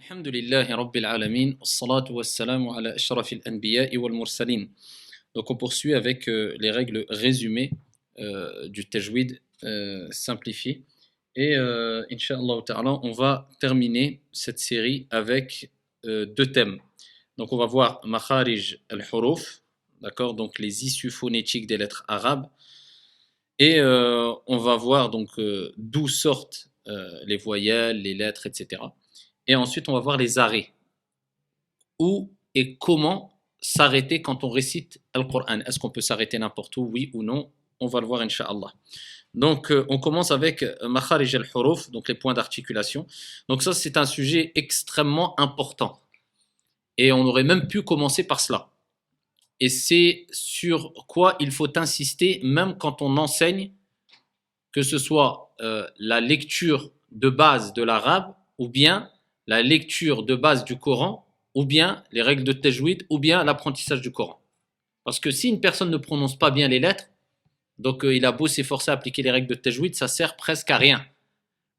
الحمد لله رب العالمين والصلاة والسلام على أشرف الأنبياء والمرسلين. Donc on poursuit avec les règles résumées du tajwid simplifié. Et Inch'Allah ta'ala, on va terminer cette série avec deux thèmes. Donc on va voir Makharij al-Huruf, d'accord, donc les issues phonétiques des lettres arabes. Et on va voir donc d'où sortent les voyelles, les lettres, etc. Et ensuite, on va voir les arrêts. Où et comment s'arrêter quand on récite le Coran. Est-ce qu'on peut s'arrêter n'importe où, oui ou non? On va le voir, Inch'Allah. Donc, on commence avec Makharij al-Huruf, donc les points d'articulation. Donc ça, c'est un sujet extrêmement important. Et on aurait même pu commencer par cela. Et c'est sur quoi il faut insister, même quand on enseigne, que ce soit la lecture de base de l'arabe, ou bien la lecture de base du Coran, ou bien les règles de tajwid, ou bien l'apprentissage du Coran. Parce que si une personne ne prononce pas bien les lettres, donc il a beau s'efforcer à appliquer les règles de tajwid, ça sert presque à rien.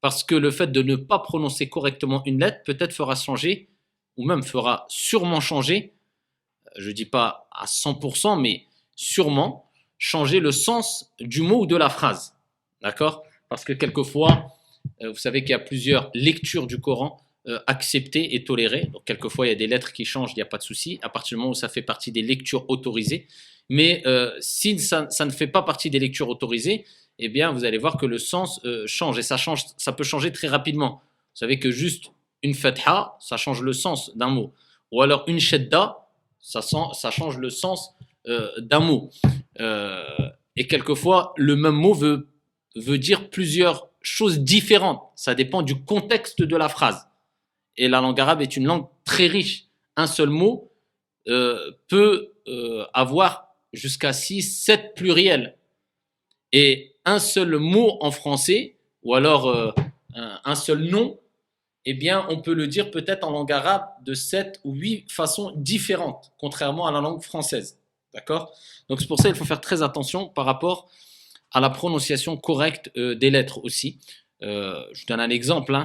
Parce que le fait de ne pas prononcer correctement une lettre peut-être fera changer, ou même fera sûrement changer, je ne dis pas à 100%, mais sûrement changer le sens du mot ou de la phrase. D'accord? Parce que quelquefois, vous savez qu'il y a plusieurs lectures du Coran acceptées et tolérées. Donc, quelquefois, il y a des lettres qui changent, il n'y a pas de souci, à partir du moment où ça fait partie des lectures autorisées. Mais si ça ne fait pas partie des lectures autorisées, eh bien, vous allez voir que le sens change. Et ça peut changer très rapidement. Vous savez que juste une fatha, ça change le sens d'un mot. Ou alors une shadda, ça change le sens d'un mot. Et quelquefois, le même mot veut dire plusieurs choses différentes. Ça dépend du contexte de la phrase. Et la langue arabe est une langue très riche. Un seul mot peut avoir jusqu'à 6, 7 pluriels. Et un seul mot en français, ou alors un seul nom, eh bien, on peut le dire peut-être en langue arabe de 7 ou 8 façons différentes, contrairement à la langue française. D'accord? Donc c'est pour ça qu'il faut faire très attention par rapport à la prononciation correcte des lettres aussi. Je donne un exemple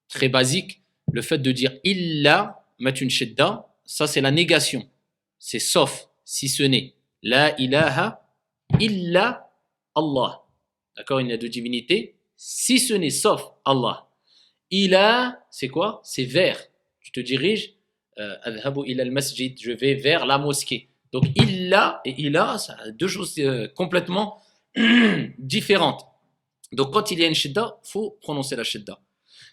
très basique. Le fait de dire illa, mettre une shidda, ça c'est la négation. C'est sauf, si ce n'est. La ilaha illa Allah. D'accord? Il n'y a de divinité, si ce n'est sauf Allah. Ila, c'est quoi? C'est vers. Tu te diriges, adhabu ila al-masjid, je vais vers la mosquée. Donc illa et ila, ça a deux choses complètement différentes. Donc quand il y a une shidda, il faut prononcer la shidda.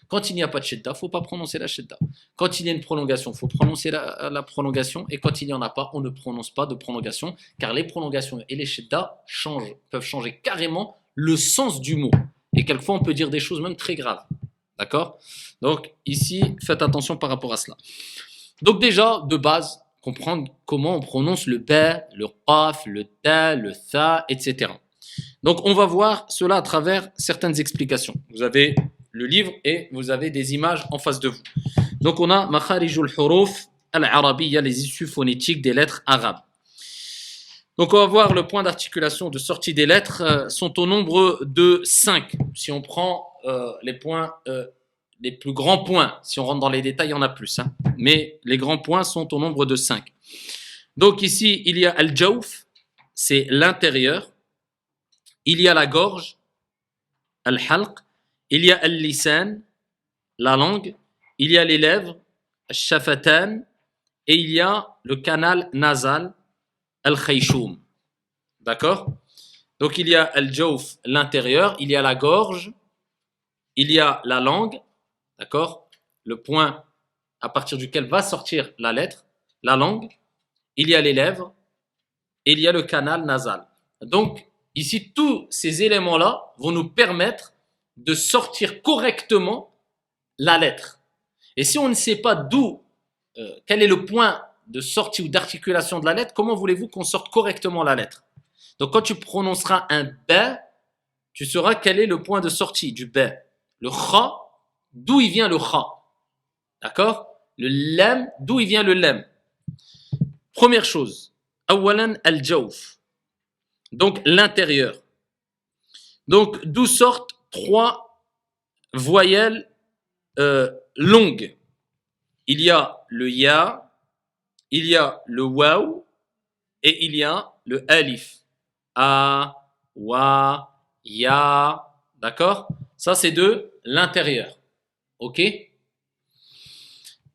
Quand il n'y a pas de shidda, il ne faut pas prononcer la shidda. Quand il y a une prolongation, il faut prononcer la prolongation. Et quand il n'y en a pas, on ne prononce pas de prolongation, car les prolongations et les shidda peuvent changer carrément le sens du mot. Et quelquefois, on peut dire des choses même très graves. D'accord? Donc ici, faites attention par rapport à cela. Donc déjà, de base, comprendre comment on prononce le ba, le qaf, le ta, le tha, etc. Donc on va voir cela à travers certaines explications. Vous avez le livre et vous avez des images en face de vous. Donc on a Makharijul Huruf al-Arabiyya, les issues phonétiques des lettres arabes. Donc on va voir le point d'articulation de sortie des lettres sont au nombre de 5. Si on prend les points, les plus grands points, si on rentre dans les détails, il y en a plus. Mais les grands points sont au nombre de 5. Donc ici, il y a al-jawf, c'est l'intérieur. Il y a la gorge, al-halq. Il y a al-lisan, la langue. Il y a les lèvres, al-shafatan. Et il y a le canal nasal, al-khayshum. D'accord? Donc il y a al-jawf, l'intérieur. Il y a la gorge. Il y a la langue. D'accord? Le point à partir duquel va sortir la lettre, la langue. Il y a les lèvres. Et il y a le canal nasal. Donc, ici, tous ces éléments-là vont nous permettre de sortir correctement la lettre. Et si on ne sait pas quel est le point de sortie ou d'articulation de la lettre, comment voulez-vous qu'on sorte correctement la lettre? Donc, quand tu prononceras un ba, tu sauras quel est le point de sortie du ba. Le kha, d'où il vient le kha. D'accord? Le lam, d'où il vient le lam. Première chose, awalan al-jawf. Donc, l'intérieur. Donc, d'où sortent 3 voyelles longues. il y a le ya, il y a le waw et il y a le alif. A, wa, ya, d'accord? Ça, c'est de l'intérieur. OK?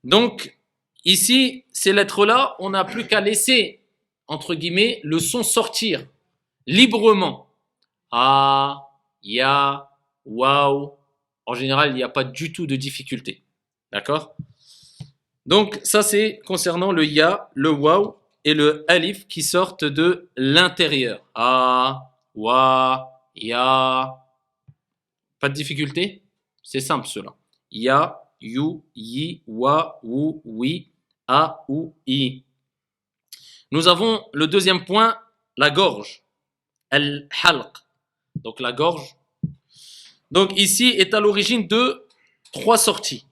Donc, ici, ces lettres-là, on n'a plus qu'à laisser, entre guillemets, le son sortir librement. A, ya, waw. En général, il n'y a pas du tout de difficulté. D'accord? Donc, ça, c'est concernant le ya, le waw et le alif qui sortent de l'intérieur. A, wa, ya. Pas de difficulté? C'est simple cela. Ya, you, yi, wa, wu, wi, a, ou, i. Nous avons le deuxième point, la gorge. Al-halq. Donc la gorge. Donc ici est à l'origine de 3 sorties.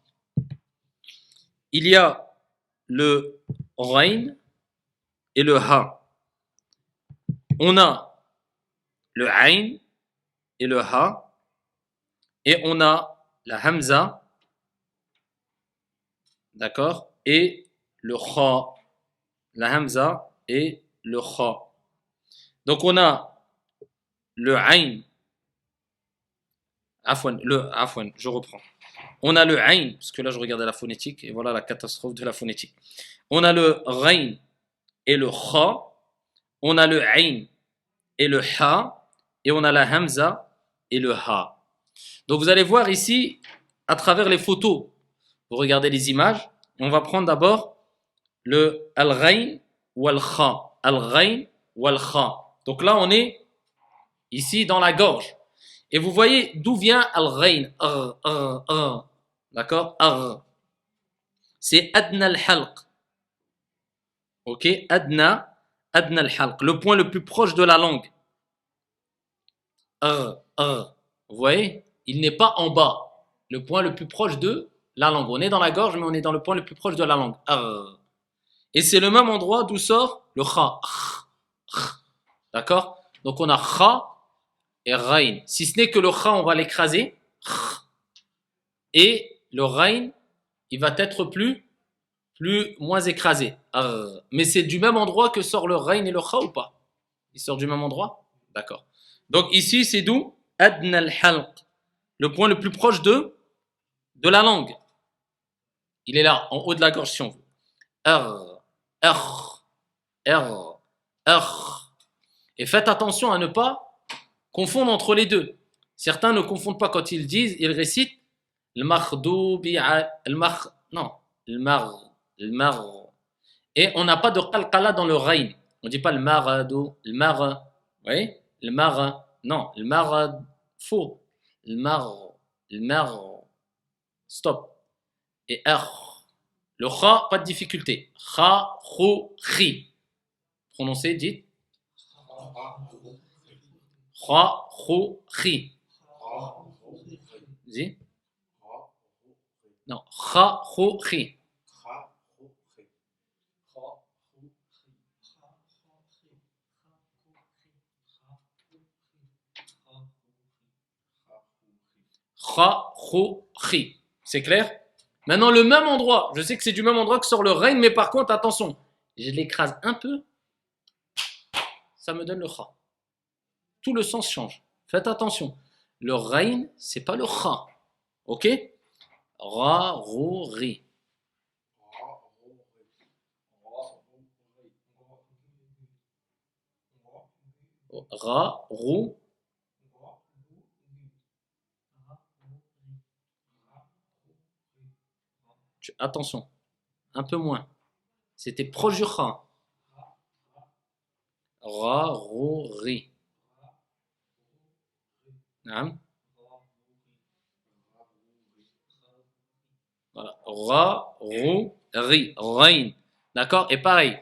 Il y a le rain et le ha. On a le ain et le ha. Et on a la hamza. D'accord? Et le kha. La hamza et le kha. Donc on a le ain. Afwan, je reprends. On a le ain, parce que là je regardais la phonétique, et voilà la catastrophe de la phonétique. On a le rain et le kha. On a le ain et le ha. Et on a la hamza et le ha. Donc vous allez voir ici, à travers les photos, vous regardez les images, on va prendre d'abord le al-ghain ou al-kha. Al-ghain ou al-kha. Donc là, on est ici dans la gorge. Et vous voyez d'où vient al-ghain. D'accord? C'est adna al-halq. Ok? Adna al-halq. Le point le plus proche de la langue. Vous voyez? Il n'est pas en bas. Le point le plus proche de la langue. On est dans la gorge, mais on est dans le point le plus proche de la langue. Et c'est le même endroit d'où sort le kha. D'accord? Donc on a kha et rain. Si ce n'est que le kha, on va l'écraser. Et le rain, il va être moins écrasé. Mais c'est du même endroit que sort le rain et le kha ou pas? Il sort du même endroit? D'accord. Donc ici, c'est d'où? Adna al-halq. Le point le plus proche de la langue. Il est là, en haut de la gorge si on veut. Et faites attention à ne pas confondre entre les deux. Certains ne confondent pas quand ils disent, ils récitent le makhdoubi non, le mar. Et on n'a pas de qalqala dans le rain. On ne dit pas le maradou, le mar. Oui, le mar. Non, le mar faux. Le mar. Stop. Et le kha, pas de difficulté. Kha, khou, khi. Prononcez, dites. Kha, khou, khi. Dis. Non, kha, khou, khi. Kha, khou, khi. C'est clair? Maintenant, le même endroit, je sais que c'est du même endroit que sort le rain, mais par contre, attention, je l'écrase un peu, ça me donne le kha. Tout le sens change. Faites attention. Le rain, c'est pas le kha. Ok? Ra, rou, ri. Ra, rou. Attention, un peu moins. C'était proche du kha. Ra, rou, ri. Voilà. Ra, rou, ri. Rain. D'accord? Et pareil,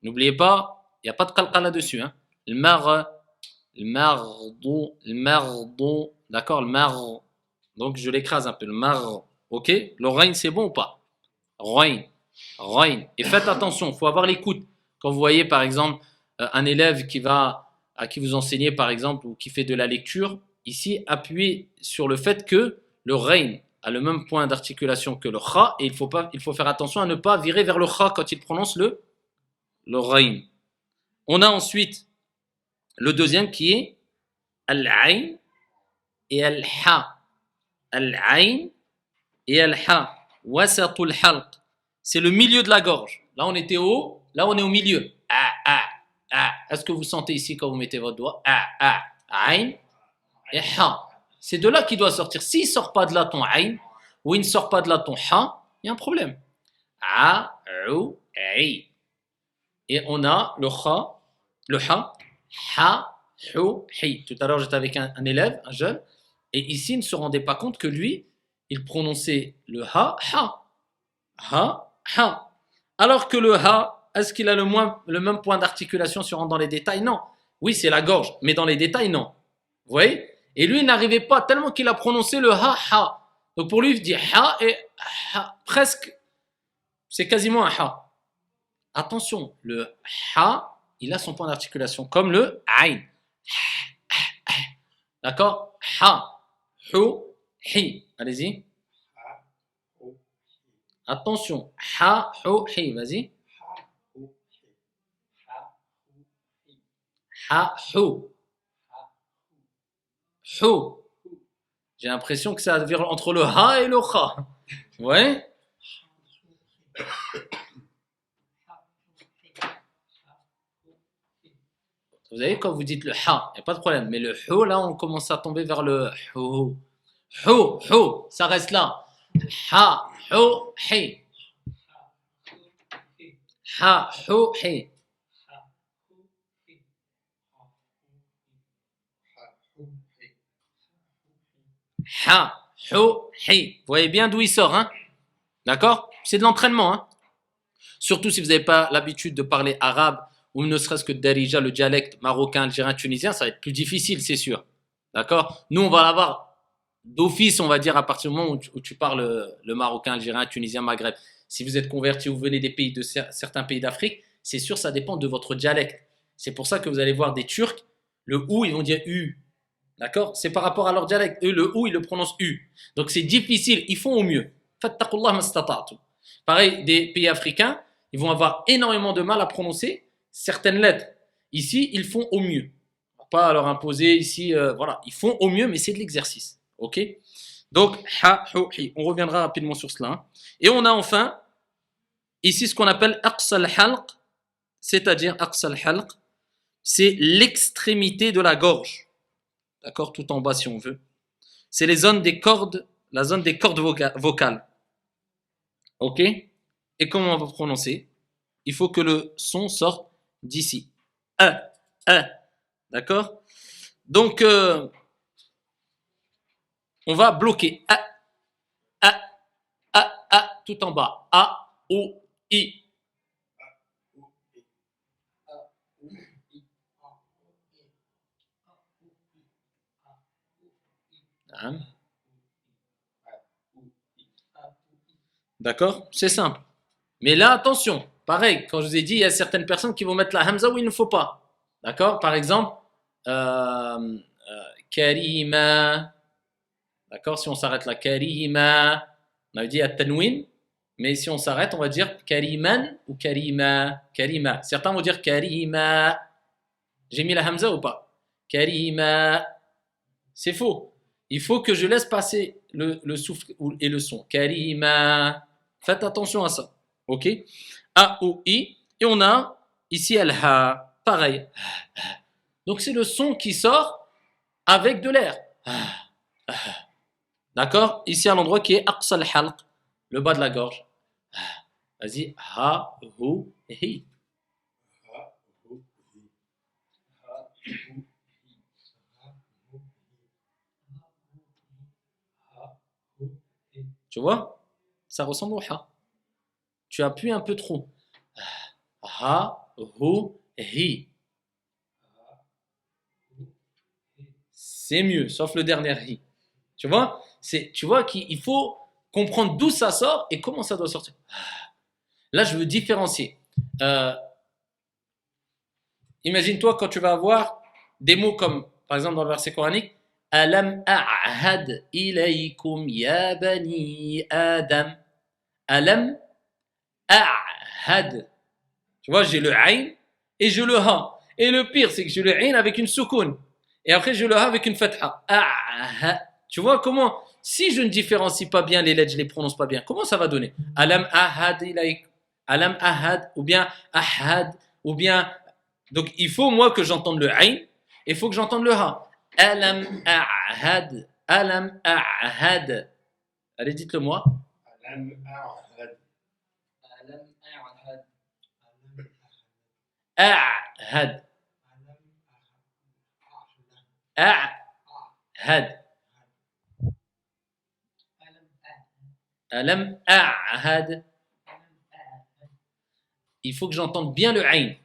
n'oubliez pas, il n'y a pas de qalqa là-dessus. Hein. Le mardou. D'accord? Le mar. Donc je l'écrase un peu. Le mar. Ok? Le rain, c'est bon ou pas? Rain. Et faites attention, il faut avoir l'écoute. Quand vous voyez par exemple un élève à qui vous enseignez par exemple ou qui fait de la lecture, ici appuyez sur le fait que le rain, a le même point d'articulation que le kha et il faut faire attention à ne pas virer vers le kha quand il prononce le ghain. On a ensuite le deuxième qui est al-ain et al-ha. Al-ain et al-ha. Wasatul halq. C'est le milieu de la gorge. Là, on était haut, là, on est au milieu. Ah, ah, ah. Est-ce que vous sentez ici quand vous mettez votre doigt? Ah, ah, ain et ha. C'est de là qu'il doit sortir. S'il ne sort pas de là ton ain, ou il ne sort pas de là ton ha, il y a un problème. A, ou, i. Et on a le ha, ha, hu, hi. Tout à l'heure, j'étais avec un élève, un jeune, et ici, il ne se rendait pas compte que lui, il prononçait le ha, ha. Alors que le ha, est-ce qu'il a le même point d'articulation si on rentre dans les détails? Non. Oui, c'est la gorge, mais dans les détails, non. Vous voyez? Et lui, il n'arrivait pas tellement qu'il a prononcé le ha. Donc pour lui, il dit ha et ha. Presque, c'est quasiment un ha. Attention, le ha, il a son point d'articulation, comme le ain. D'accord? Ha, hu, hi. Allez-y. Attention. Ha, hu, hi. Vas-y. Ha, hu. Hu. J'ai l'impression que ça vire entre le ha et le kha. Ouais? Vous savez, quand vous dites le ha, il n'y a pas de problème. Mais le hu, là, on commence à tomber vers le hu. Hu, ça reste là. Ha, hu, hi. Ha, hu, hi. Ha, hu, hi. Vous voyez bien d'où il sort, hein? D'accord? C'est de l'entraînement, hein? Surtout si vous n'avez pas l'habitude de parler arabe ou ne serait-ce que Darija, le dialecte marocain, algérien, tunisien, ça va être plus difficile, c'est sûr. D'accord? Nous, on va l'avoir d'office, on va dire, à partir du moment où tu parles le marocain, algérien, tunisien, maghreb. Si vous êtes converti ou vous venez des pays de certains pays d'Afrique, c'est sûr, ça dépend de votre dialecte. C'est pour ça que vous allez voir des Turcs, le ou, ils vont dire u. D'accord? C'est par rapport à leur dialecte. Eux, le ou, ils le prononcent u. Donc c'est difficile, ils font au mieux. Fattaqullah mastata'tu. Pareil, des pays africains, ils vont avoir énormément de mal à prononcer certaines lettres. Ici, ils font au mieux. On va pas leur imposer ici, voilà. Ils font au mieux, mais c'est de l'exercice. Ok? Donc, ha, hu, hi. On reviendra rapidement sur cela. Hein. Et on a enfin, ici, ce qu'on appelle aqsal halq, c'est-à-dire aqsal halq, c'est l'extrémité de la gorge. D'accord? Tout en bas, si on veut. C'est les zones des cordes, la zone des cordes vocales. Ok? Et comment on va prononcer? Il faut que le son sorte d'ici. D'accord? Donc, on va bloquer tout en bas. A, O, I. D'accord? C'est simple. Mais là, attention. Pareil, quand je vous ai dit, il y a certaines personnes qui vont mettre la hamza où il ne faut pas. D'accord? Par exemple, Karima. D'accord? Si on s'arrête là, Karima. On avait dit at-tanwin. Mais si on s'arrête, on va dire Kariman ou Karima. Karima. Certains vont dire Karima. J'ai mis la hamza ou pas? Karima. C'est faux. Il faut que je laisse passer le souffle et le son. Karima. Faites attention à ça. Ok? A, O, I. Et on a ici Al-Ha. Pareil. Donc c'est le son qui sort avec de l'air. D'accord? Ici à l'endroit qui est Aqsal Halq. Le bas de la gorge. Vas-y. Ha, Hu, Hi. Tu vois? Ça ressemble au Ha. Tu appuies un peu trop. Ha, Hu, Hi. C'est mieux, sauf le dernier Hi. Tu vois? Tu vois qu'il faut comprendre d'où ça sort et comment ça doit sortir. Là, je veux différencier. Imagine-toi quand tu vas avoir des mots comme, par exemple dans le verset coranique, Alam a'had ilaykum ya bani Adam. Alam a'had. Tu vois, j'ai le ayn et je le ha. Et le pire, c'est que j'ai le ayn avec une soukoun. Et après, je le ha avec une fatha. Tu vois comment, si je ne différencie pas bien les lettres, je ne les prononce pas bien, comment ça va donner? Alam ahad ilayk. Alam ahad, ou bien ahad, ou bien. Donc, il faut, moi, que j'entende le ayn, et il faut que j'entende le ha. Alam ahad. Alam ahad. Allez, dites-le moi. Alam ahad. Alam ahad. أعهد أعهد ألم أعهد. Il faut que j'entende bien le ayn.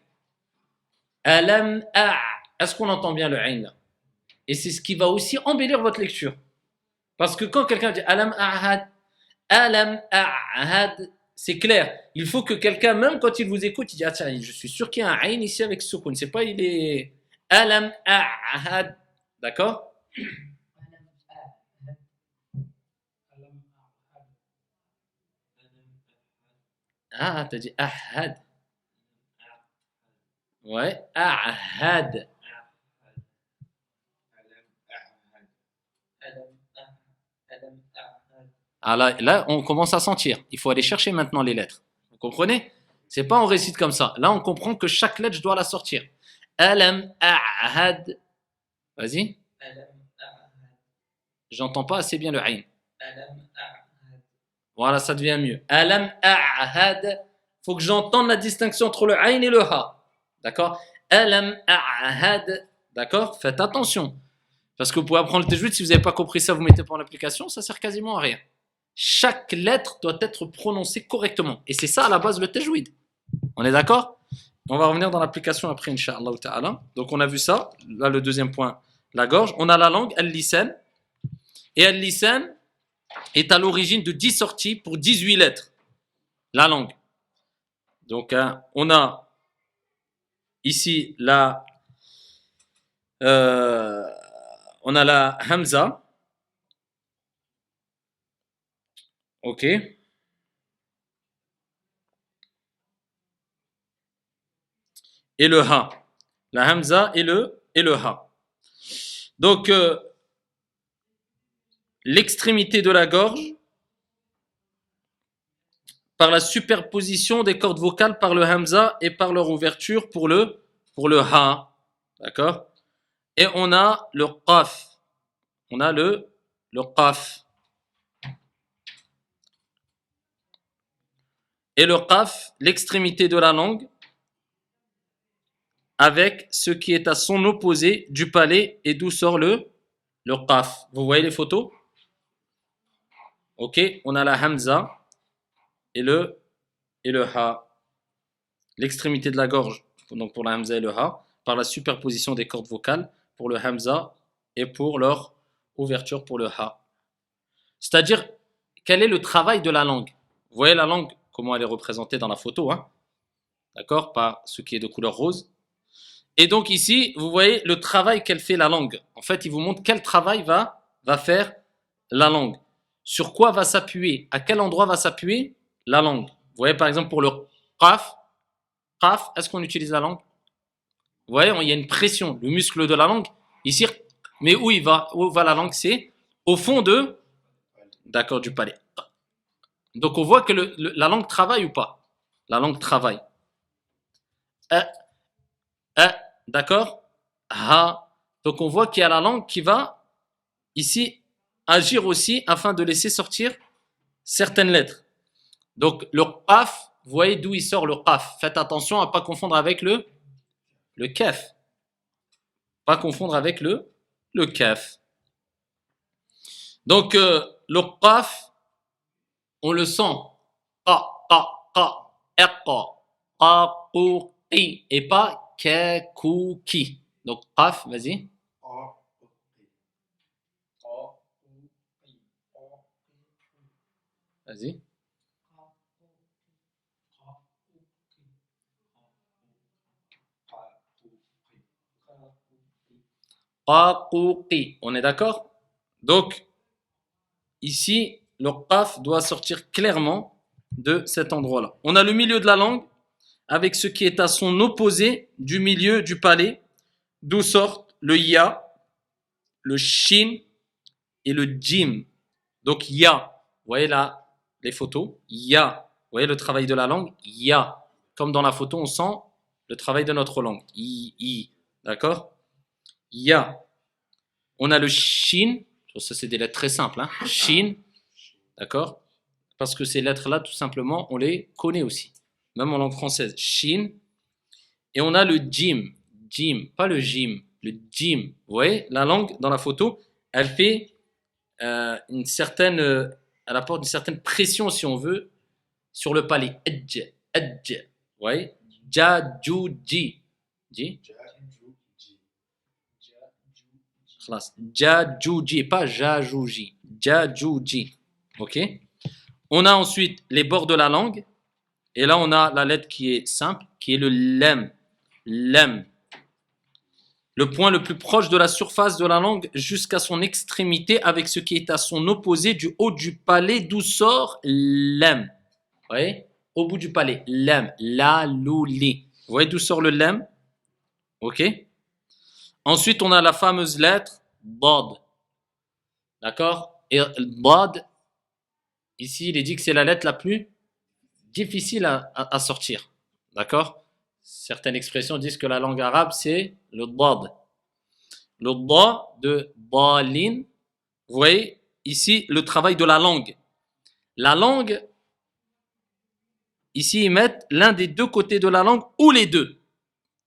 Alam a'. Est-ce qu'on entend bien le ayn là? Et c'est ce qui va aussi embellir votre lecture. Parce que quand quelqu'un dit alam a'had, c'est clair. Il faut que quelqu'un, même quand il vous écoute, il dit ah tiens, je suis sûr qu'il y a un ayn ici avec soukoun. C'est pas il est alam a'had. D'accord? Ah, t'as dit ahad. Ouais, ahad. Ah là, on commence à sentir. Il faut aller chercher maintenant les lettres. Vous comprenez? C'est pas on récite comme ça. Là, on comprend que chaque lettre, je dois la sortir. Alam ahad. Vas-y. J'entends pas assez bien le ayn. Voilà, ça devient mieux. Alam a'had. Faut que j'entende la distinction entre le ayn et le ha. D'accord? Alam a'had. D'accord? Faites attention. Parce que vous pouvez apprendre le tajwid, si vous n'avez pas compris ça, vous ne mettez pas en application, ça sert quasiment à rien. Chaque lettre doit être prononcée correctement. Et c'est ça à la base le tajwid. On est d'accord? On va revenir dans l'application après, Inch'Allah ta'ala. Donc on a vu ça. Là, le deuxième point, la gorge. On a la langue, al-lisan. Et al-lisan est à l'origine de 10 sorties pour 18 lettres. La langue. Donc on a ici on a la hamza. Ok. Et le ha. La hamza et le ha. Donc, l'extrémité de la gorge par la superposition des cordes vocales par le hamza et par leur ouverture pour le ha. D'accord? Et on a le qaf. On a le qaf. Et le qaf, l'extrémité de la langue, avec ce qui est à son opposé du palais et d'où sort le qaf. Vous voyez les photos? Ok, on a la hamza et le ha. L'extrémité de la gorge, donc pour la hamza et le ha, par la superposition des cordes vocales pour le hamza et pour leur ouverture pour le ha. C'est-à-dire, quel est le travail de la langue? Vous voyez la langue, comment elle est représentée dans la photo, hein? D'accord? Par ce qui est de couleur rose. Et donc ici, vous voyez le travail qu'elle fait la langue. En fait, il vous montre quel travail va faire la langue. Sur quoi va s'appuyer? À quel endroit va s'appuyer la langue? Vous voyez par exemple pour le qaf, est-ce qu'on utilise la langue? Vous voyez, il y a une pression, le muscle de la langue, ici, mais où va la langue? C'est au fond d'accord, du palais. Donc on voit que la langue travaille ou pas? La langue travaille. Euh, d'accord? Ha. Donc on voit qu'il y a la langue qui va ici agir aussi afin de laisser sortir certaines lettres. Donc le qaf, vous voyez d'où il sort le qaf. Faites attention à ne pas confondre avec le kaf. Pas confondre avec le kaf. Donc le qaf, on le sent. Qa, qa, qa, eqa, qa, qu, qi, et pas ka, ku, ki. Donc qaf, vas-y. Vas-y. Qaqouqi. On est d'accord? Donc, ici, le qaf doit sortir clairement de cet endroit-là. On a le milieu de la langue avec ce qui est à son opposé du milieu du palais, d'où sortent le ya, le shin et le jim. Donc, ya, vous voyez là les photos, ya, vous voyez le travail de la langue, ya. Comme dans la photo, on sent le travail de notre langue, i. D'accord? Ya. On a le shin, ça c'est des lettres très simples, hein? Shin, d'accord? Parce que ces lettres-là, tout simplement, on les connaît aussi, même en langue française. Shin. Et on a le jim, pas le jim, le jim. Vous voyez, la langue dans la photo, elle fait une certaine, elle apporte une certaine pression, si on veut, sur le palais. Edj. Vous voyez, jajuji. Jajuji, pas jajouji. Jajuji. Ok. On a ensuite les bords de la langue. Et là, on a la lettre qui est simple, qui est le lem. Lem. Le point le plus proche de la surface de la langue jusqu'à son extrémité avec ce qui est à son opposé du haut du palais d'où sort lem. Vous voyez? Au bout du palais. Lem. La, lou, li. Vous voyez d'où sort le lem? Ok. Ensuite, on a la fameuse lettre Dad. D'accord? Et Dad, ici, il est dit que c'est la lettre la plus difficile à sortir. D'accord? Certaines expressions disent que la langue arabe, c'est le Dad. Le Da de Dalin. Vous voyez ici le travail de la langue. La langue, ici, ils mettent l'un des deux côtés de la langue ou les deux.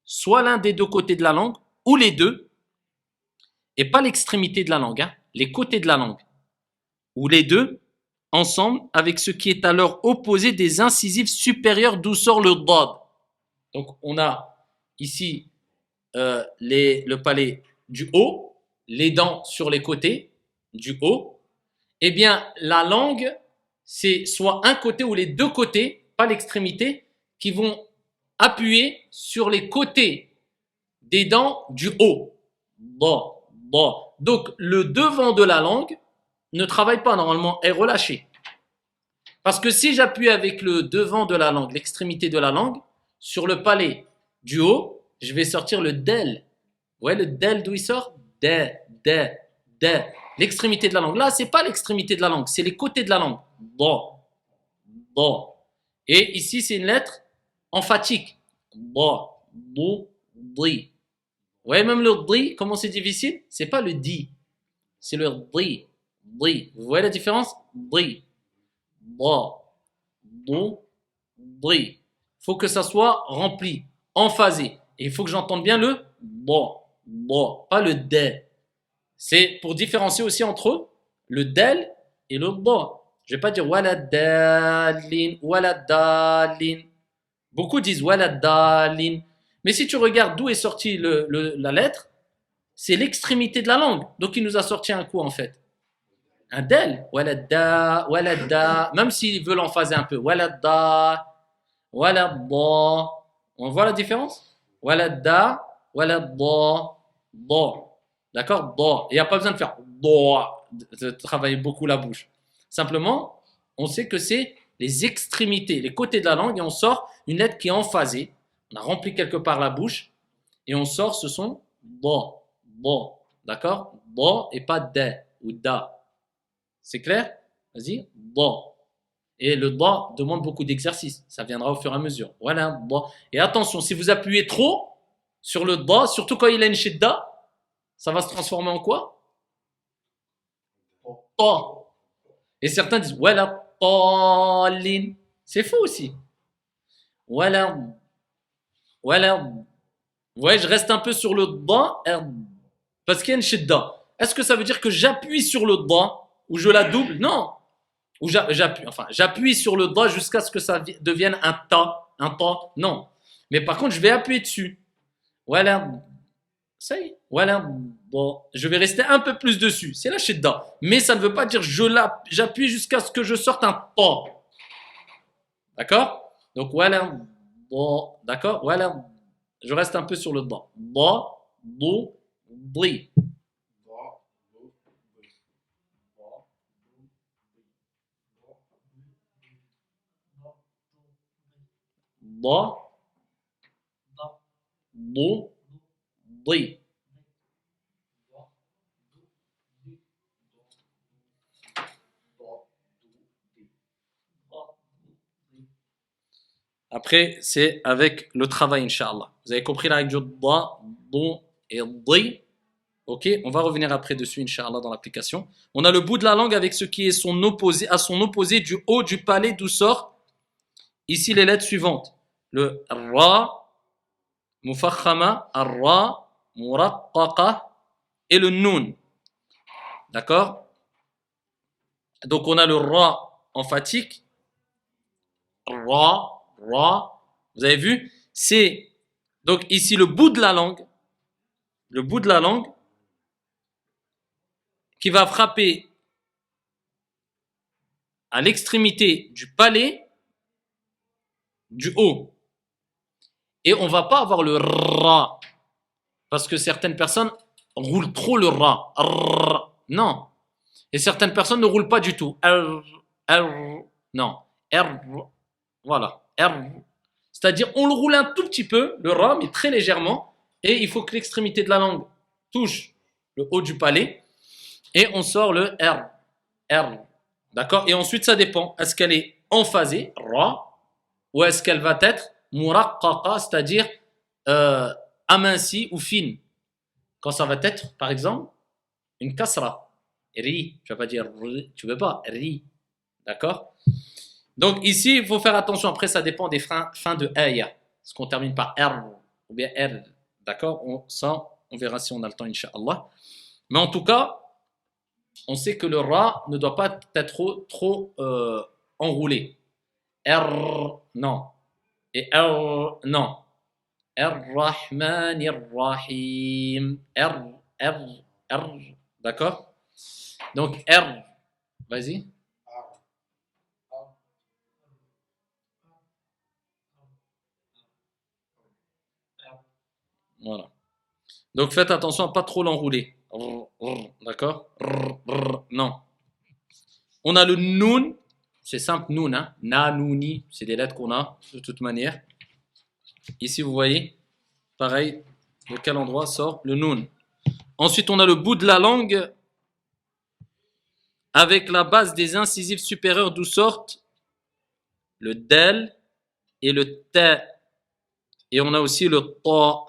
Soit l'un des deux côtés de la langue ou les deux. Et pas l'extrémité de la langue, hein, les côtés de la langue. Ou les deux, ensemble, avec ce qui est à leur opposé des incisives supérieures d'où sort le Dad. Donc, on a ici le palais du haut, les dents sur les côtés du haut. Eh bien, la langue, c'est soit un côté ou les deux côtés, pas l'extrémité, qui vont appuyer sur les côtés des dents du haut. Bon. Donc, le devant de la langue ne travaille pas normalement, est relâché. Parce que si j'appuie avec le devant de la langue, l'extrémité de la langue, sur le palais du haut, je vais sortir le del. Vous voyez le del d'où il sort? De. L'extrémité de la langue. Là, c'est pas l'extrémité de la langue, c'est les côtés de la langue. Bon. Et ici, c'est une lettre emphatique. Bo, di. Vous voyez même le di, comment c'est difficile? C'est pas le di, c'est le di. Vous voyez la différence? Di. Bo, di. Il faut que ça soit rempli, emphasé. Et il faut que j'entende bien le bo, pas le de. C'est pour différencier aussi entre le del et le bo. Je vais pas dire wala dalin. Beaucoup disent wala dalin. Mais si tu regardes d'où est sortie la lettre, c'est l'extrémité de la langue. Donc il nous a sorti un coup en fait. Un del. Wala da. Même s'il veut l'emphaser un peu. Wala da. Wala da. On voit la différence? Wala da. Wala da. D'accord? Da. Il n'y a pas besoin de faire de travailler beaucoup la bouche. Simplement, on sait que c'est les extrémités, les côtés de la langue et on sort une lettre qui est emphasée. On a rempli quelque part la bouche et on sort ce son da. D'accord? Da et pas de ou da. C'est clair? Vas-y. Da. Et le da demande beaucoup d'exercice. Ça viendra au fur et à mesure. Voilà. Da. Et attention, si vous appuyez trop sur le da, surtout quand il a une shidda, ça va se transformer en quoi? Ta. Et certains disent wala talin. C'est faux aussi. Wala. Vous voyez, je reste un peu sur le da parce qu'il y a une shidda. Est-ce que ça veut dire que j'appuie sur le da ou je la double? Non. Ou j'appuie sur le da jusqu'à ce que ça devienne un ta. Non. Mais par contre, je vais appuyer dessus. Voilà. Ça y est. Voilà. Bon, je vais rester un peu plus dessus. C'est la shidda. Mais ça ne veut pas dire j'appuie jusqu'à ce que je sorte un ta. D'accord? Donc, voilà. Bon, d'accord? Voilà. Je reste un peu sur le da. Da, do, di. Da, Du, Di. Après, c'est avec le travail, Inch'Allah. Vous avez compris la règle du Da, Du et Di. Ok, on va revenir après dessus, Inch'Allah, dans l'application. On a le bout de la langue avec ce qui est son opposé, à son opposé du haut du palais, d'où sort ici les lettres suivantes. Le Ra, Mufakhama, Ra, Muraqqaqa et le Nun. D'accord? Donc on a le Ra emphatique. Ra, Ra. Vous avez vu? C'est donc ici le bout de la langue. Le bout de la langue qui va frapper à l'extrémité du palais du haut. Et on va pas avoir le ra parce que certaines personnes roulent trop le ra. Non. Et certaines personnes ne roulent pas du tout. Non. Voilà. C'est-à-dire on le roule un tout petit peu, le ra, mais très légèrement. Et il faut que l'extrémité de la langue touche le haut du palais. Et on sort le R. D'accord? Et ensuite, ça dépend. Est-ce qu'elle est emphasée, ra, ou est-ce qu'elle va être muraqqaqa, c'est-à-dire amincie ou fine? Quand ça va être, par exemple, une kasra. Ri. Tu vas pas dire ri, tu veux pas. Ri. D'accord? Donc ici, il faut faire attention. Après, ça dépend des fins de aya. Est-ce qu'on termine par R ou bien R? D'accord? Ça, on verra si on a le temps, Inch'Allah. Mais en tout cas, on sait que le ra ne doit pas être trop enroulé. R, non. Et R, non. Ar-Rahman Ar-Rahim. R. D'accord? Donc R, vas-y. Voilà. Donc faites attention à pas trop l'enrouler. D'accord? Non. On a le Noun. C'est simple, Noun. Hein? Na, Nouni. C'est des lettres qu'on a de toute manière. Ici, vous voyez, pareil, de quel endroit sort le Noun. Ensuite, on a le bout de la langue avec la base des incisives supérieures d'où sortent le Del et le Ta. Et on a aussi le Ta.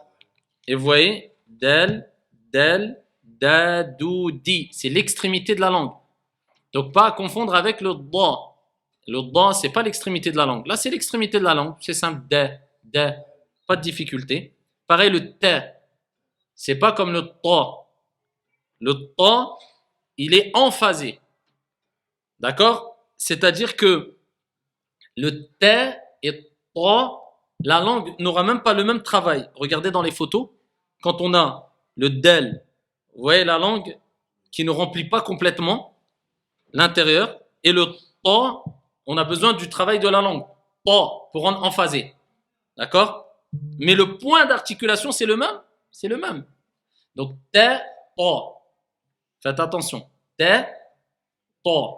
Et vous voyez, Del, Da, Dou, Di. C'est l'extrémité de la langue. Donc, pas à confondre avec le Da. Le Da, c'est pas l'extrémité de la langue. Là, c'est l'extrémité de la langue. C'est simple, Da. Pas de difficulté. Pareil, le Ta. C'est pas comme le Ta. Le Ta, il est emphasé. D'accord? C'est-à-dire que le Ta et Ta, la langue n'aura même pas le même travail. Regardez dans les photos, quand on a le Del, vous voyez la langue qui ne remplit pas complètement l'intérieur, et le Ta, on a besoin du travail de la langue. Ta, pour rendre emphasé. D'accord? Mais le point d'articulation, c'est le même? C'est le même. Donc, Ta, Ta. Faites attention. Ta, Ta.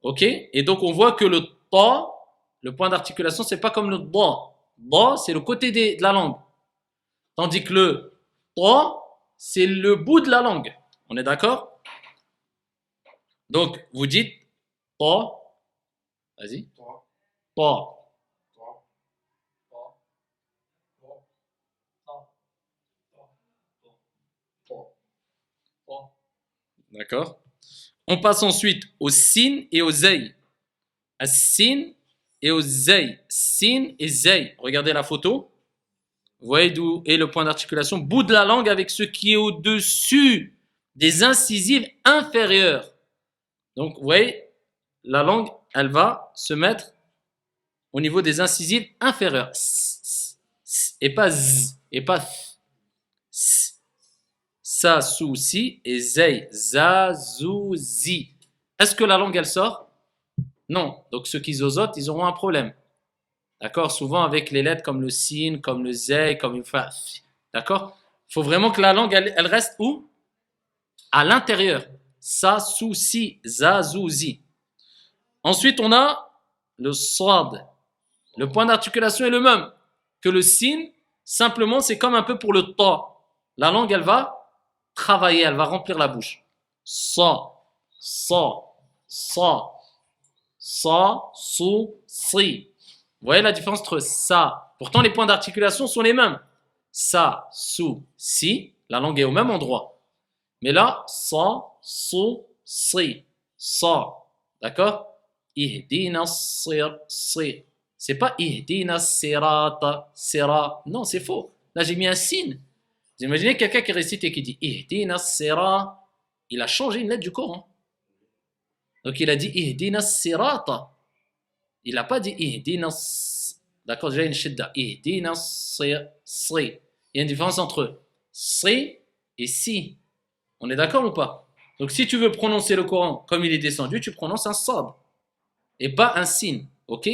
Ok? Et donc, on voit que le ta, le point d'articulation, c'est pas comme le da. Da, c'est le côté de la langue. Tandis que le ta, c'est le bout de la langue. On est d'accord? Donc, vous dites ta. Vas-y. Ta. D'accord? On passe ensuite au sin et au zay. As-sin et au zay. Sin et zay. Regardez la photo. Vous voyez d'où est le point d'articulation? Bout de la langue avec ce qui est au-dessus des incisives inférieures. Donc, vous voyez, la langue, elle va se mettre au niveau des incisives inférieures. Et pas z, et pas th. Sa, sou, si, et zay, za, zou, zi. Est-ce que la langue, elle sort? Non. Donc, ceux qui zozotent, ils auront un problème. D'accord? Souvent avec les lettres comme le sin, comme le zay, comme le fa. D'accord? Il faut vraiment que la langue, elle reste où? À l'intérieur. Sa, sou, si, za, zou, zi. Ensuite, on a le sad. Le point d'articulation est le même que le sin. Simplement, c'est comme un peu pour le ta. La langue, elle va travailler, elle va remplir la bouche. Sa, sa, sa, sa, sou, si. Vous voyez la différence entre ça. Pourtant, les points d'articulation sont les mêmes. Sa, sou, si. La langue est au même endroit. Mais là, sa, sou, si. Sa. D'accord? Ihdina sir, si. C'est pas ihdina sirata, sira. Non, c'est faux. Là, j'ai mis un signe. Vous imaginez quelqu'un qui récite et qui dit ihdina sira. Il a changé une lettre du Coran. Donc, il a dit ihdina sirata. Il n'a pas dit ihdina. D'accord, déjà une shidda. Ihdina si. Il y a une différence entre si et si. On est d'accord ou pas? Donc, si tu veux prononcer le Coran comme il est descendu, tu prononces un sad et pas un sin. Ok?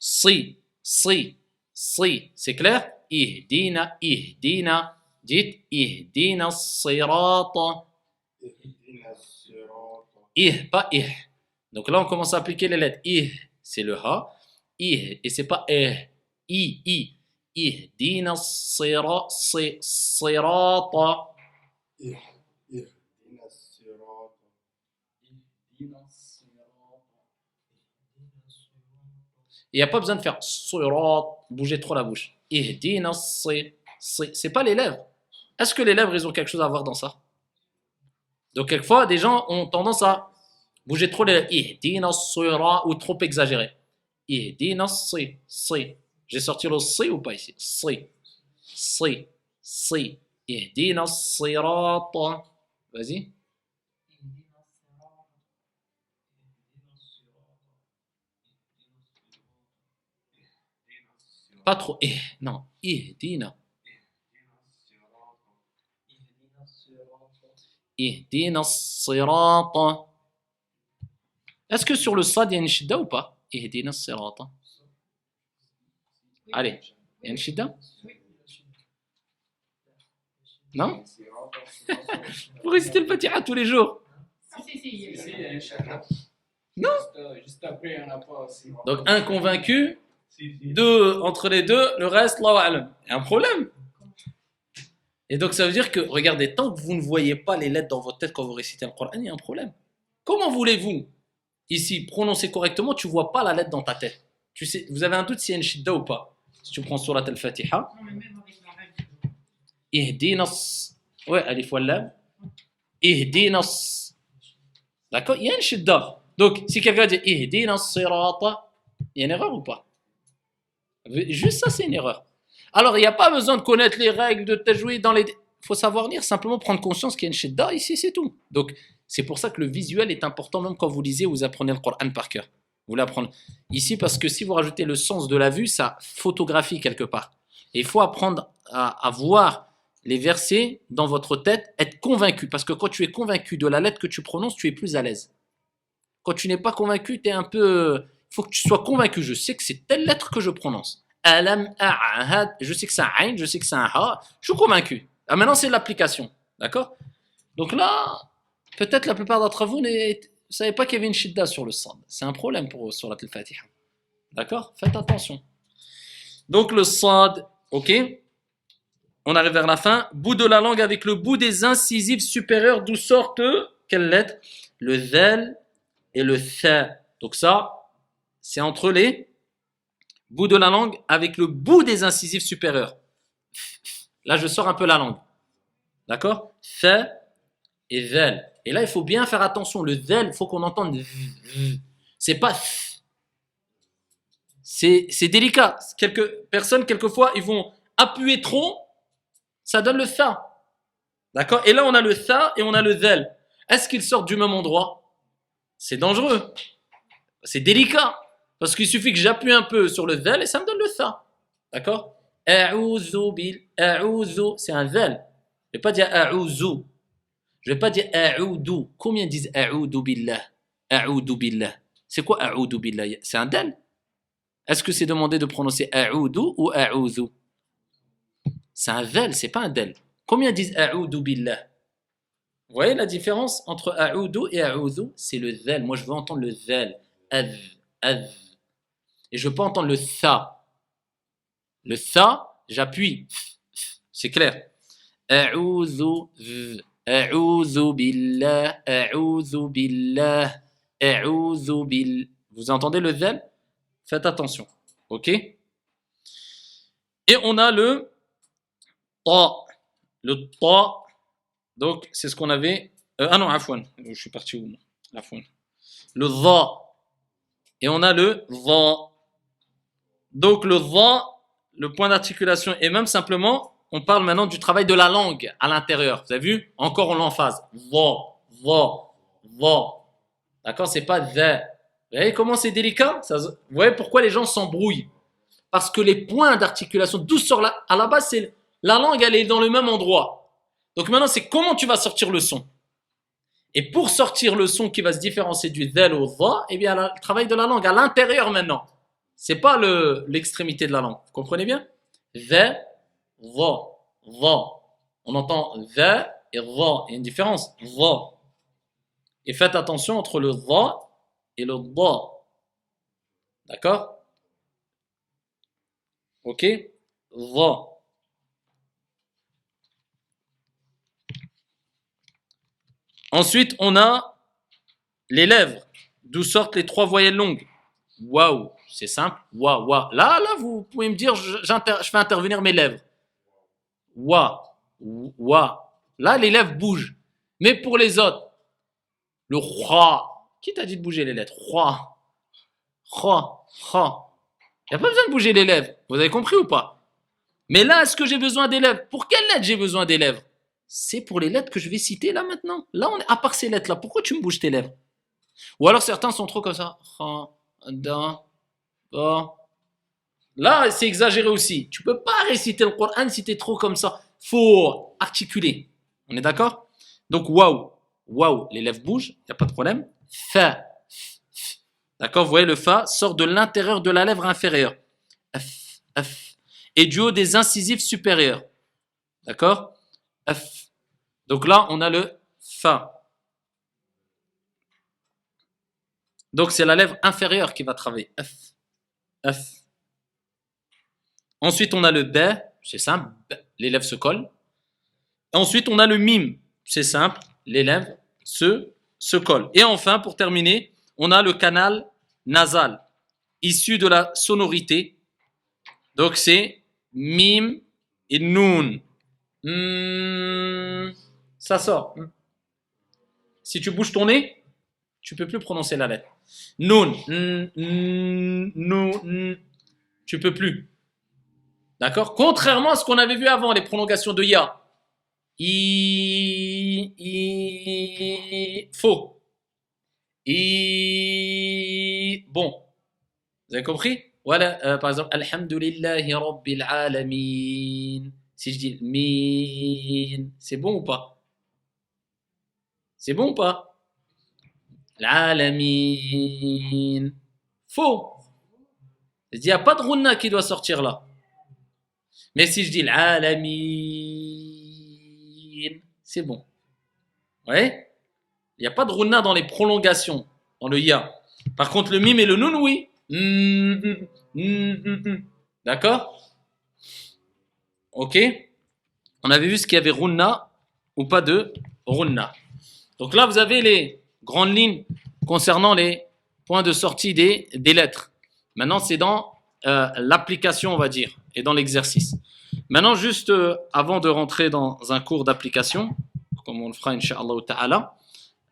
Si, si, si. C'est clair? Ihdina, ihdina. Dites ihdina sirata. Pas ih. Donc là, on commence à appliquer les lettres. Ih, c'est le ha. Ih, et c'est pas eh. I. Ihdina sirata. Il n'y a pas besoin de faire sirat, bouger trop la bouche. Ihdina si. C'est pas les lèvres. Est-ce que les lèvres, ils ont quelque chose à voir dans ça? Donc, quelquefois, des gens ont tendance à bouger trop les lèvres. Ihdina sira ou trop exagéré. Ihdina si. J'ai sorti le si ou pas ici? Si. Ihdina sirata. Vas-y. Pas trop. Non. Ihdina. Ihdina sirata. Est-ce que sur le sad, il y a une shidda ou pas? Ihdina sirata. Allez, il y a une shidda? Non? Vous récitez le Fatiha tous les jours. Non? Donc, un convaincu, deux entre les deux, le reste, Allahu a'lam. Il y a un problème. Et donc, ça veut dire que, regardez, tant que vous ne voyez pas les lettres dans votre tête quand vous récitez le Coran, il y a un problème. Comment voulez-vous, ici, prononcer correctement, tu ne vois pas la lettre dans ta tête? Tu sais, vous avez un doute s'il y a une shidda ou pas? Si tu prends surat al-Fatiha. Ihdinas. Ouais, alif wal-lam. Ihdinas. D'accord? Il y a une shidda. Donc, si quelqu'un dit Ihdinas sirata, il y a une erreur ou pas? Juste ça, c'est une erreur. Alors, il n'y a pas besoin de connaître les règles de tajwid dans les... Il faut savoir lire, simplement prendre conscience qu'il y a une shidda ici, c'est tout. Donc, c'est pour ça que le visuel est important, même quand vous lisez ou vous apprenez le Coran par cœur. Vous l'apprenez ici, parce que si vous rajoutez le sens de la vue, ça photographie quelque part. Et il faut apprendre à voir les versets dans votre tête, être convaincu. Parce que quand tu es convaincu de la lettre que tu prononces, tu es plus à l'aise. Quand tu n'es pas convaincu, tu es un peu... Il faut que tu sois convaincu. Je sais que c'est telle lettre que je prononce. Alam, a'ahad. Je sais que c'est un ayn, je sais que c'est un ha. Je suis convaincu. Ah, maintenant, c'est l'application. D'accord? Donc là, peut-être la plupart d'entre vous ne savaient pas qu'il y avait une shidda sur le sad. C'est un problème pour surat al-Fatiha. D'accord? Faites attention. Donc le sad, ok? On arrive vers la fin. Bout de la langue avec le bout des incisives supérieures, d'où sortent quelles lettres? Le zel et le tha. Donc ça, c'est entre les bouts de la langue avec le bout des incisives supérieures. Là, je sors un peu la langue. D'accord? Tha et zel. Et là, il faut bien faire attention. Le zel, il faut qu'on entende. C'est pas. C'est délicat. Quelques personnes, quelquefois, ils vont appuyer trop. Ça donne le tha. D'accord? Et là, on a le tha et on a le zel. Est-ce qu'ils sortent du même endroit? C'est dangereux. C'est délicat. Parce qu'il suffit que j'appuie un peu sur le zel et ça me donne le tha. D'accord? A'udhu bil. A'udhu. C'est un zel. Je ne vais pas dire a'udhu. Je ne vais pas dire a'udhu. Combien disent a'udhu billah? A'udhu billah. C'est quoi a'udhu billah? C'est un del? Est-ce que c'est demandé de prononcer a'udhu ou a'udhu? C'est un zel, c'est pas un del. Combien disent a'udhu billah? Vous voyez la différence entre a'udhu et a'udhu? C'est le zel. Moi, je veux entendre le zel. Adh, adh. Et je peux entendre le tha. Le tha, j'appuie. C'est clair. A'udhu billah, a'udhu billah, a'udhu billah. Vous entendez le zal? Faites attention. Ok? Et on a le ta. Le ta. Donc, c'est ce qu'on avait. Ah non, afwan. Je suis parti où? Afwan. Le dha. Et on a le dha. Donc, le dha, le point d'articulation, et même simplement, on parle maintenant du travail de la langue à l'intérieur. Vous avez vu? Encore, on l'emphase. Dha, dha, dha. D'accord? C'est pas dha. Vous voyez comment c'est délicat? Vous voyez pourquoi les gens s'embrouillent? Parce que les points d'articulation, d'où sort à la base, c'est la langue, elle est dans le même endroit. Donc maintenant, c'est comment tu vas sortir le son. Et pour sortir le son qui va se différencier du dhal au dha, eh bien, le travail de la langue à l'intérieur maintenant. C'est pas l'extrémité de la langue. Vous comprenez bien? Dha, dha, dha. On entend dha et dha. Il y a une différence. Dha. Et faites attention entre le dha et le dha. D'accord? Ok? Dha. Ensuite, on a les lèvres, d'où sortent les trois voyelles longues. Waouh, c'est simple. Wa, wa. Là, vous pouvez me dire, je fais intervenir mes lèvres. Wa, wa. Là, les lèvres bougent. Mais pour les autres, le ra. Qui t'a dit de bouger les lettres? Ra, ra, ra. Il n'y a pas besoin de bouger les lèvres. Vous avez compris ou pas? Mais là, est-ce que j'ai besoin des lèvres? Pour quelles lettres j'ai besoin des lèvres? C'est pour les lettres que je vais citer là maintenant. Là, à part ces lettres-là, pourquoi tu me bouges tes lèvres? Ou alors certains sont trop comme ça. Là, c'est exagéré aussi. Tu peux pas réciter le Coran si tu es trop comme ça. Faut articuler. On est d'accord? Donc, waouh. Waouh, les lèvres bougent, il n'y a pas de problème. Fa. D'accord? Vous voyez, le fa sort de l'intérieur de la lèvre inférieure. F, f. Et du haut des incisives supérieures. D'accord? F. Donc là, on a le fa. Donc c'est la lèvre inférieure qui va travailler. F. F. Ensuite, on a le b. C'est simple. Les lèvres se collent. Ensuite, on a le mim. C'est simple. Les lèvres se collent. Et enfin, pour terminer, on a le canal nasal, issu de la sonorité. Donc c'est mim et noun. Ça sort. Si tu bouges ton nez, tu peux plus prononcer la lettre. Noun. Noun. Tu peux plus. D'accord? Contrairement à ce qu'on avait vu avant, les prolongations de ya. Faux. Bon. Vous avez compris? Voilà, par exemple, Alhamdulillahi Rabbil Alamin. Si je dis min, c'est bon ou pas? C'est bon ou pas? L'alamin. Faux. Je dis, il n'y a pas de runna qui doit sortir là. Mais si je dis l'alamin, c'est bon. Ouais? Il n'y a pas de runna dans les prolongations, dans le ya. Par contre, le mim et le nun, oui. D'accord? Ok? On avait vu ce qu'il y avait runna ou pas de runna. Donc là, vous avez les grandes lignes concernant les points de sortie des lettres. Maintenant, c'est dans l'application, on va dire, et dans l'exercice. Maintenant, juste avant de rentrer dans un cours d'application, comme on le fera, Inch'Allah ta'ala,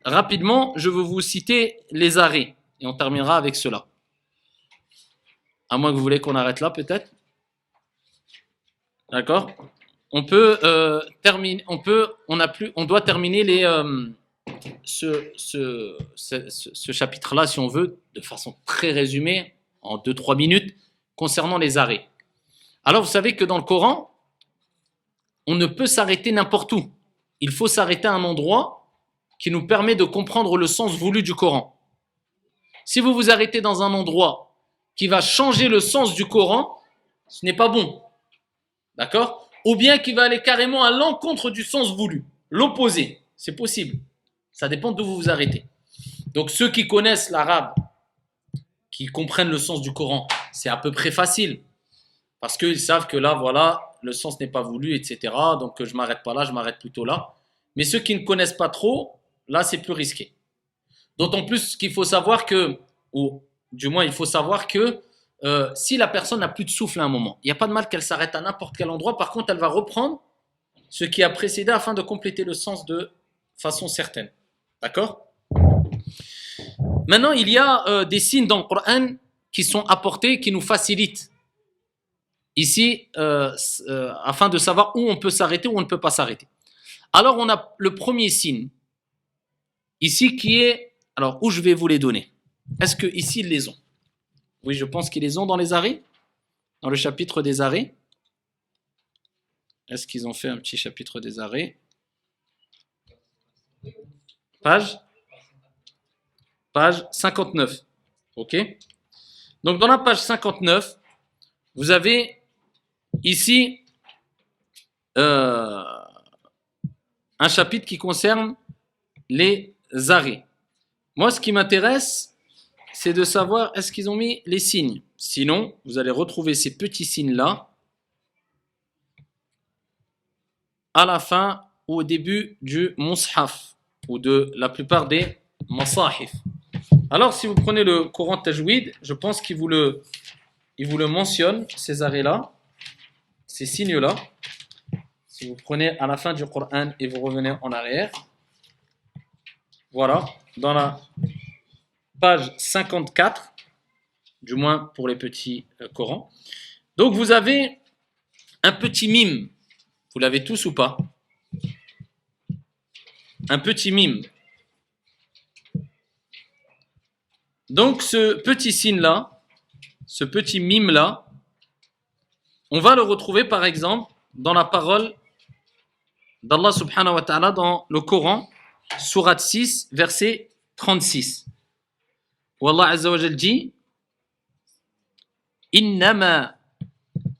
rapidement, je vais vous citer les arrêts, et on terminera avec cela. À moins que vous voulez qu'on arrête là, peut-être. D'accord? On peut terminer, on doit terminer ce chapitre-là, si on veut, de façon très résumée, en 2-3 minutes, concernant les arrêts. Alors, vous savez que dans le Coran, on ne peut s'arrêter n'importe où. Il faut s'arrêter à un endroit qui nous permet de comprendre le sens voulu du Coran. Si vous vous arrêtez dans un endroit qui va changer le sens du Coran, ce n'est pas bon. D'accord? Ou bien qui va aller carrément à l'encontre du sens voulu. L'opposé. C'est possible. Ça dépend d'où vous vous arrêtez. Donc, ceux qui connaissent l'arabe, qui comprennent le sens du Coran, c'est à peu près facile. Parce qu'ils savent que là, voilà, le sens n'est pas voulu, etc. Donc je m'arrête pas là, je m'arrête plutôt là. Mais ceux qui ne connaissent pas trop, là, c'est plus risqué. D'autant plus qu'il faut savoir que, ou du moins il faut savoir que si la personne n'a plus de souffle à un moment, il n'y a pas de mal qu'elle s'arrête à n'importe quel endroit. Par contre, elle va reprendre ce qui a précédé afin de compléter le sens de façon certaine. D'accord? Maintenant, il y a des signes dans le Coran qui sont apportés, qui nous facilitent. Ici, afin de savoir où on peut s'arrêter, où on ne peut pas s'arrêter. Alors, on a le premier signe, ici, qui est... Alors, où je vais vous les donner? Est-ce que ici ils les ont? Oui, je pense qu'ils les ont dans les arrêts, dans le chapitre des arrêts. Est-ce qu'ils ont fait un petit chapitre des arrêts? Page 59. Ok. Donc, dans la page 59, vous avez ici un chapitre qui concerne les arrêts. Moi, ce qui m'intéresse, c'est de savoir est-ce qu'ils ont mis les signes. Sinon, vous allez retrouver ces petits signes-là à la fin ou au début du mushaf ou de la plupart des masahif. Alors, si vous prenez le Coran Tajwid, je pense qu'il vous le mentionne, ces arrêts-là, ces signes-là. Si vous prenez à la fin du Coran et vous revenez en arrière, voilà, dans la page 54, du moins pour les petits Corans. Donc vous avez un petit mime. Vous l'avez tous ou pas? Un petit mime. Donc ce petit signe-là, ce petit mime-là, on va le retrouver par exemple dans la parole d'Allah subhanahu wa ta'ala dans le Coran, sourate 6, verset 36. Où Allah azza wa jal dit Innama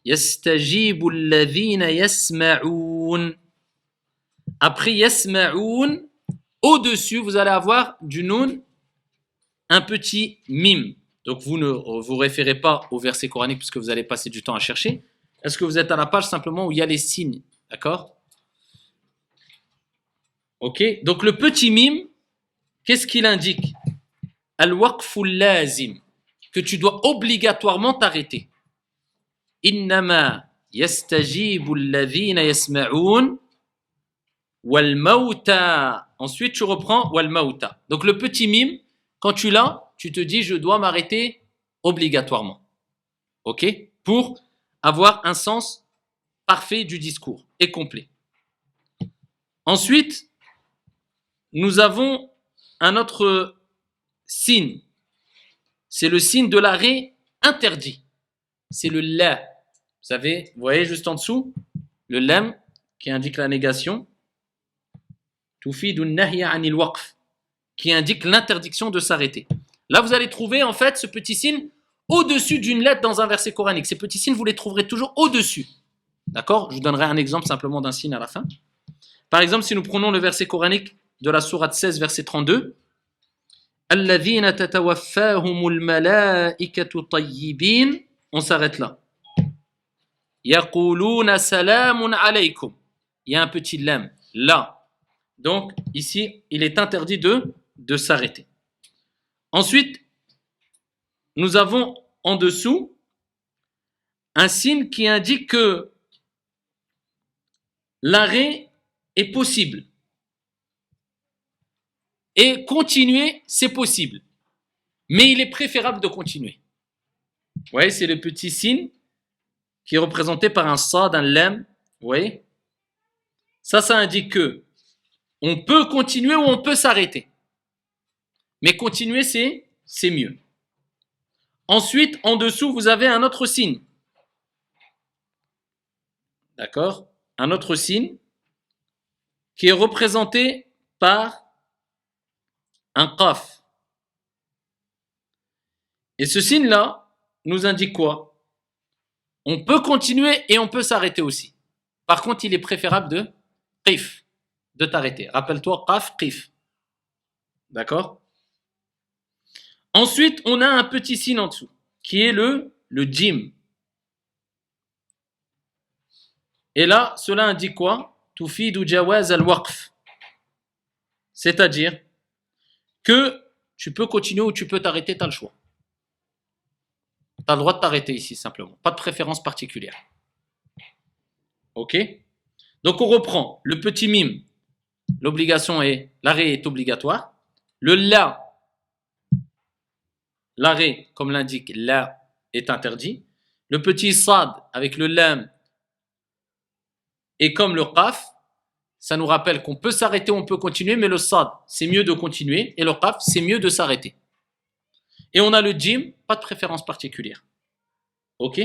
yastajibu alladhina yasma'oun. Après yasma'oun, au-dessus, vous allez avoir du noun un petit mime. Donc vous ne vous référez pas au verset coranique puisque vous allez passer du temps à chercher. Est-ce que vous êtes à la page simplement où il y a les signes? D'accord? Ok. Donc le petit mime, qu'est-ce qu'il indique? Al-waqful lazim, que tu dois obligatoirement t'arrêter. Innama yastajibu alladhina yasma'oun wal mauta. Ensuite tu reprends wal mauta. Donc le petit mime, quand tu l'as, tu te dis je dois m'arrêter obligatoirement. Ok? Pour avoir un sens parfait du discours et complet. Ensuite, nous avons un autre signe. C'est le signe de l'arrêt interdit. C'est le la. Vous savez, vous voyez juste en dessous, le lam qui indique la négation. Tufidu nahya anil waqf, qui indique l'interdiction de s'arrêter. Là, vous allez trouver en fait ce petit signe au-dessus d'une lettre dans un verset coranique. Ces petits signes, vous les trouverez toujours au-dessus. D'accord? Je vous donnerai un exemple simplement d'un signe à la fin. Par exemple, si nous prenons le verset coranique de la sourate 16, verset 32, Alladhina tatawaffahumul malaikatu tayyibin, on s'arrête là. Yaquluna salamun alaykum. Il y a un petit lam là. Donc, ici, il est interdit de s'arrêter. Ensuite, nous avons en dessous un signe qui indique que l'arrêt est possible. Et continuer, c'est possible. Mais il est préférable de continuer. Vous voyez, c'est le petit signe qui est représenté par un sad, un lam. Vous voyez? Ça indique que on peut continuer ou on peut s'arrêter. Mais continuer, c'est mieux. Ensuite, en dessous, vous avez un autre signe. D'accord? Un autre signe qui est représenté par un qaf. Et ce signe-là nous indique quoi? On peut continuer et on peut s'arrêter aussi. Par contre, il est préférable de qif, de t'arrêter. Rappelle-toi, qaf, qif. D'accord? Ensuite, on a un petit signe en dessous, qui est le jim. Et là, cela indique quoi? Tufidu jawaz al-waqf. C'est-à-dire que tu peux continuer ou tu peux t'arrêter, tu as le choix. Tu as le droit de t'arrêter ici, simplement. Pas de préférence particulière. Ok? Donc, on reprend. Le petit mime, l'obligation est, l'arrêt est obligatoire. Le la, l'arrêt, comme l'indique, la est interdit. Le petit sad, avec le lam, et comme le qaf, ça nous rappelle qu'on peut s'arrêter, on peut continuer, mais le sad, c'est mieux de continuer, et le qaf, c'est mieux de s'arrêter. Et on a le jim, pas de préférence particulière. Ok?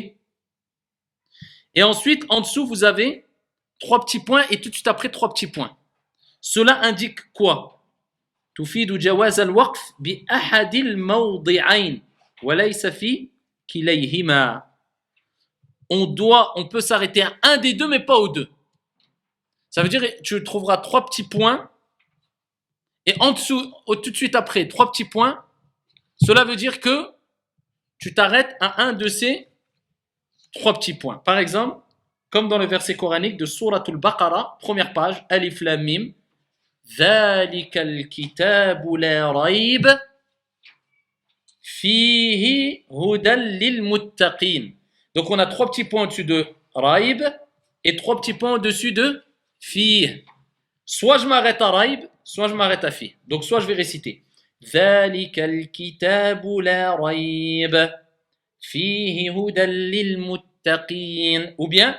Et ensuite, en dessous, vous avez 3 petits points, et tout de suite après, 3 petits points. Cela indique quoi? Tufidu jawaz al-waqf bi ahadil mawdi'ain, wa laysa fi kilayhima. On peut s'arrêter à un des deux, mais pas aux deux. Ça veut dire que tu trouveras 3 petits points, et en dessous, tout de suite après, 3 petits points. Cela veut dire que tu t'arrêtes à un de ces 3 petits points. Par exemple, comme dans le verset coranique de Sourate al-Baqarah, première page, Alif Lam Mim, ذَلِكَ الْكِتَابُ لَا رَيْبَ فِيهِ هُدًى لِلْمُتَّقِينَ. Donc on a 3 petits points au-dessus de Raib et 3 petits points au-dessus de Fih. Soit je m'arrête à Raib, soit je m'arrête à Fih. Donc soit je vais réciter ذَلِكَ الْكِتَابُ لَا رَيْبَ فِيهِ هُدًى لِلْمُتَّقِينَ. Ou bien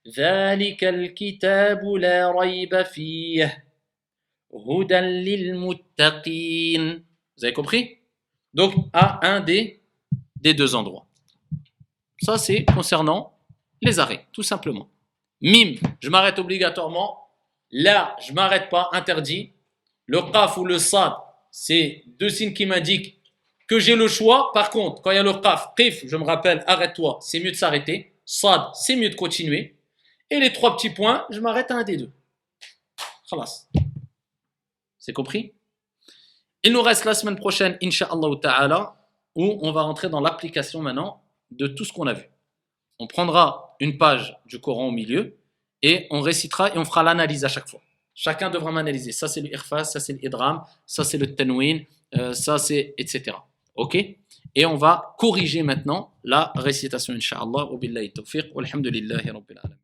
ذَلِكَ الْكِتَابُ لَا رَيْبَ فِيهِ هُدًى لِلْمُتَّقِينَ. Vous avez compris? Donc à un des deux endroits. Ça c'est concernant les arrêts, tout simplement. Mim, je m'arrête obligatoirement. Là, je m'arrête pas, interdit. Le qaf ou le sad, c'est 2 signes qui m'indiquent que j'ai le choix. Par contre, quand il y a le qaf, qif, je me rappelle, arrête-toi, c'est mieux de s'arrêter. Sad, c'est mieux de continuer. Et les 3 petits points, je m'arrête à un des deux. Khalas. C'est compris? Il nous reste la semaine prochaine, Inch'Allah Ta'ala, où on va rentrer dans l'application maintenant de tout ce qu'on a vu. On prendra une page du Coran au milieu et on récitera et on fera l'analyse à chaque fois. Chacun devra m'analyser. Ça c'est le irfas, ça c'est l'idram, ça c'est le tanwin, ça c'est etc. Ok? Et on va corriger maintenant la récitation, Inch'Allah. Wa billahi tawfiq, walhamdulillahi rabbil alamin.